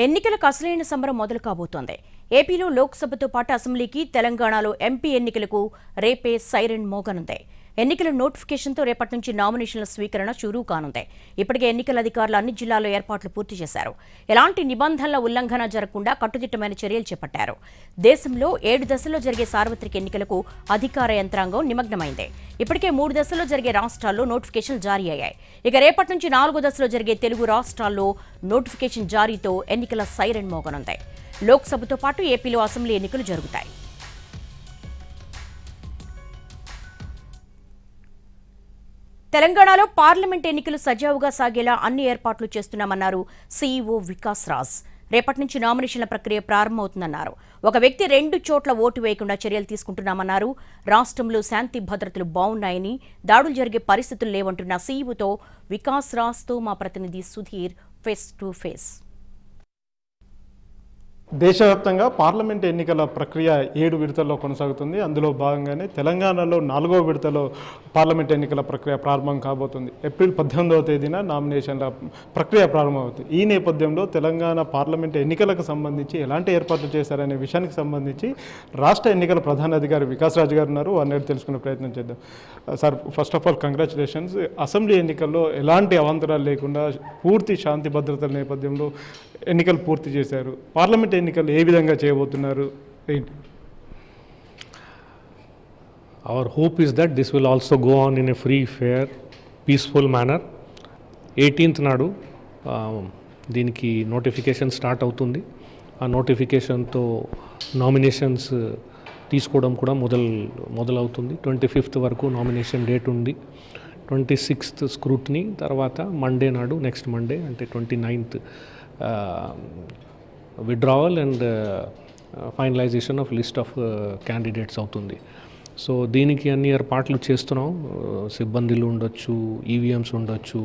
ఎన్నికలకు అసలైన సమరం మొదలు కాబోతోంది. ఏపీలో లోక్సభతో పాటు అసెంబ్లీకి, తెలంగాణలో ఎంపీ ఎన్నికలకు రేపే సైరన్ మోగనుంది. ఎన్నికల నోటిఫికేషన్తో రేపటి నుంచి నామినేషన్ల స్వీకరణ చురువు కానుంది. ఇప్పటికే ఎన్నికల అధికారులు అన్ని జిల్లాల్లో ఏర్పాట్లు పూర్తి చేశారు. ఎలాంటి నిబంధనల ఉల్లంఘన జరగకుండా కట్టుదిట్టమైన చర్యలు చేపట్టారు. దేశంలో 7 దశల్లో జరిగే సార్వత్రిక ఎన్నికలకు అధికార యంత్రాంగం నిమగ్నమైంది. ఇప్పటికే 3 దశల్లో జరిగే రాష్ట్రాల్లో నోటిఫికేషన్లు జారీ అయ్యాయి. ఇక రేపటి నుంచి 4వ దశలో జరిగే తెలుగు రాష్ట్రాల్లో నోటిఫికేషన్ జారీతో ఎన్నికల సైరన్ మోగనుంది. లోక్సభతో పాటు ఏపీలో అసెంబ్లీ ఎన్నికలు జరుగుతాయి. తెలంగాణలో పార్లమెంట్ ఎన్నికలు సజావుగా సాగేలా అన్ని ఏర్పాట్లు చేస్తున్నామన్నారు సీఈఓ వికాస్ రాజ్. రేపటి నుంచి నామినేషన్ల ప్రక్రియ ప్రారంభమవుతుందన్నారు. ఒక వ్యక్తి 2 చోట్ల ఓటు వేయకుండా చర్యలు తీసుకుంటున్నామన్నారు. రాష్ట్రంలో శాంతి భద్రతలు బాగున్నాయని, దాడులు జరిగే పరిస్థితులు లేవంటున్న సీఈఓతో వికాస్ రాజ్తో మా ప్రతినిధి సుధీర్ ఫేస్ టు ఫేస్. దేశవ్యాప్తంగా పార్లమెంట్ ఎన్నికల ప్రక్రియ 7 విడతల్లో కొనసాగుతుంది. అందులో భాగంగానే తెలంగాణలో 4వ విడతలో పార్లమెంట్ ఎన్నికల ప్రక్రియ ప్రారంభం కాబోతుంది. ఏప్రిల్ 18వ తేదీన నామినేషన్ల ప్రక్రియ ప్రారంభమవుతుంది. ఈ నేపథ్యంలో తెలంగాణ పార్లమెంట్ ఎన్నికలకు సంబంధించి ఎలాంటి ఏర్పాట్లు చేశారనే విషయానికి సంబంధించి రాష్ట్ర ఎన్నికల ప్రధానాధికారి వికాస్ రాజ్ గారు ఉన్నారు. వారిని తెలుసుకునే ప్రయత్నం చేద్దాం. Sir, first of all congratulations. Assembly ఎన్నికల్లో ఎలాంటి అవాంతరాలు లేకుండా పూర్తి శాంతి భద్రతల నేపథ్యంలో ఎన్నికలు పూర్తి చేశారు. పార్లమెంట్ ఎన్నికలు ఏ విధంగా చేయబోతున్నారు ఏంటి? Our hope is that this will also go on in a free, fair, peaceful manner. 18th నాడు దీనికి నోటిఫికేషన్ స్టార్ట్ అవుతుంది. ఆ నోటిఫికేషన్తో నామినేషన్స్ తీసుకోవడం కూడా మొదలవుతుంది. 25th వరకు నామినేషన్ డేట్ ఉంది. 26th స్క్రూట్నీ, తర్వాత మండే నాడు, నెక్స్ట్ మండే అంటే 29th withdrawal and finalisation of list of candidates అవుతుంది. సో దీనికి అన్ని ఏర్పాట్లు చేస్తున్నాం. సిబ్బందులు ఉండొచ్చు, ఈవీఎంస్ ఉండొచ్చు,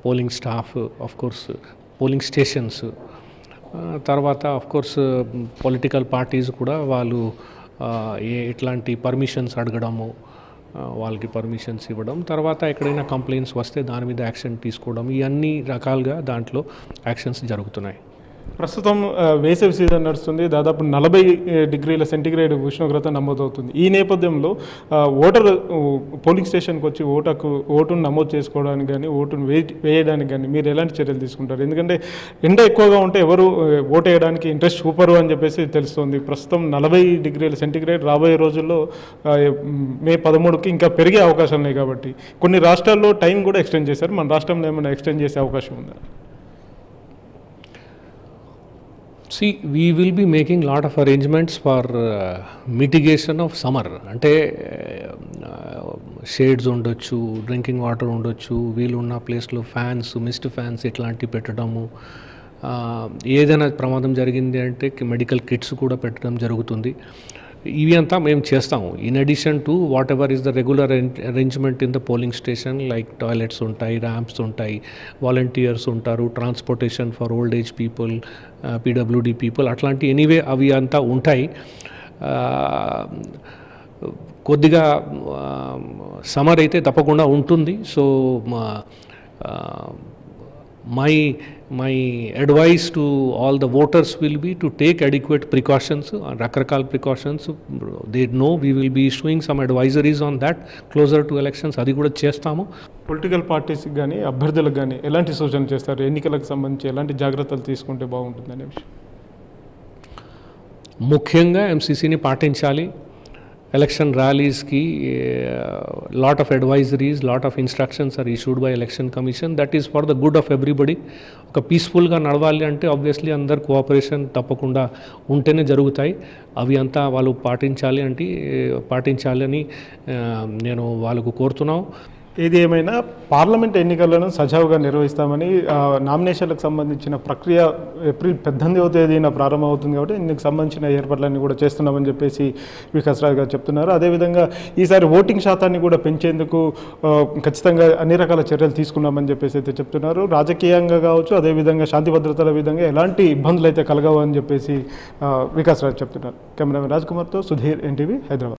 polling staff, of course polling stations, తర్వాత ఆఫ్ కోర్స్ పొలిటికల్ పార్టీస్ కూడా వాళ్ళు ఎట్లాంటి పర్మిషన్స్ అడగడము, వాళ్ళకి పర్మిషన్స్ ఇవ్వడం, తర్వాత ఎక్కడైనా కంప్లైంట్స్ వస్తే దాని మీద యాక్షన్ తీసుకోవడం, ఈ అన్ని రకాలుగా దాంట్లో యాక్షన్స్ జరుగుతున్నాయి. ప్రస్తుతం వేసవి సీజన్ నడుస్తుంది. దాదాపు 40 డిగ్రీల సెంటీగ్రేడ్ ఉష్ణోగ్రత నమోదవుతుంది. ఈ నేపథ్యంలో ఓటర్ పోలింగ్ స్టేషన్కి వచ్చి ఓటును నమోదు చేసుకోవడానికి కానీ, ఓటును వేయడానికి కానీ మీరు ఎలాంటి చర్యలు తీసుకుంటారు? ఎందుకంటే ఎండ ఎక్కువగా ఉంటే ఎవరు ఓటు వేయడానికి ఇంట్రెస్ట్ చూపరు అని చెప్పేసి తెలుస్తుంది. ప్రస్తుతం 40 డిగ్రీల సెంటీగ్రేడ్ రాబోయే రోజుల్లో మే 13కి ఇంకా పెరిగే అవకాశాలు ఉన్నాయి. కాబట్టి కొన్ని రాష్ట్రాల్లో టైం కూడా ఎక్స్టెండ్ చేశారు. మన రాష్ట్రంలో ఏమైనా ఎక్స్టెండ్ చేసే అవకాశం ఉందా? See, we will be making lot of arrangements for mitigation of summer. అంటే షేడ్స్ ఉండొచ్చు, డ్రింకింగ్ వాటర్ ఉండొచ్చు, వీళ్ళు ఉన్న ప్లేస్లో ఫ్యాన్స్, మిస్ట్ ఫ్యాన్స్ ఇట్లాంటివి పెట్టడము, ఏదైనా ప్రమాదం జరిగింది అంటే మెడికల్ కిట్స్ కూడా పెట్టడం జరుగుతుంది. ఇవి అంతా మేము చేస్తాము. In addition to what ever is the regular arrangement in the polling station, like toilets ఉంటాయి, ర్యాంప్స్ ఉంటాయి, వాలంటీర్స్ ఉంటారు, transportation for old age people, PWD people, అట్లాంటి ఎనీవే అవి అంతా ఉంటాయి. కొద్దిగా సమ్మర్ అయితే తప్పకుండా ఉంటుంది. So my advice to all the voters will be to take adequate precautions, రకరకాల precautions. They know we will be issuing some advisories on that closer to elections. అది కూడా చేస్తాము. పొలిటికల్ పార్టీస్కి కానీ, అభ్యర్థులకు కానీ ఎలాంటి సూచనలు చేస్తారు? ఎన్నికలకు సంబంధించి ఎలాంటి జాగ్రత్తలు తీసుకుంటే బాగుంటుంది అనే విషయం? ముఖ్యంగా ఎంసీసీని పాటించాలి. ఎలక్షన్ ర్యాలీస్కి lot of advisories, lot of instructions are issued by election commission. That is for the good of everybody. ఒక పీస్ఫుల్గా నడవాలి అంటే ఆబ్వియస్లీ అందరు కోఆపరేషన్ తప్పకుండా ఉంటేనే జరుగుతాయి. అవి అంతా వాళ్ళు పాటించాలని నేను వాళ్ళకు కోరుతున్నాం. ఏది ఏమైనా పార్లమెంట్ ఎన్నికలను సజావుగా నిర్వహిస్తామని, నామినేషన్లకు సంబంధించిన ప్రక్రియ ఏప్రిల్ 18వ తేదీన ప్రారంభమవుతుంది. కాబట్టి ఇందుకు సంబంధించిన ఏర్పాట్లన్నీ కూడా చేస్తున్నామని చెప్పేసి వికాస్ రాజ్ గారు చెప్తున్నారు. అదేవిధంగా ఈసారి ఓటింగ్ శాతాన్ని కూడా పెంచేందుకు ఖచ్చితంగా అన్ని రకాల చర్యలు తీసుకున్నామని చెప్పేసి అయితే చెప్తున్నారు. రాజకీయంగా కావచ్చు, అదేవిధంగా శాంతి భద్రతల విధంగా ఎలాంటి ఇబ్బందులు అయితే కలగవు అని చెప్పేసి వికాస్ రాజ్ చెప్తున్నారు. కెమెరామెన్ రాజ్ కుమార్తో సుధీర్, ఎన్టీవీ, హైదరాబాద్.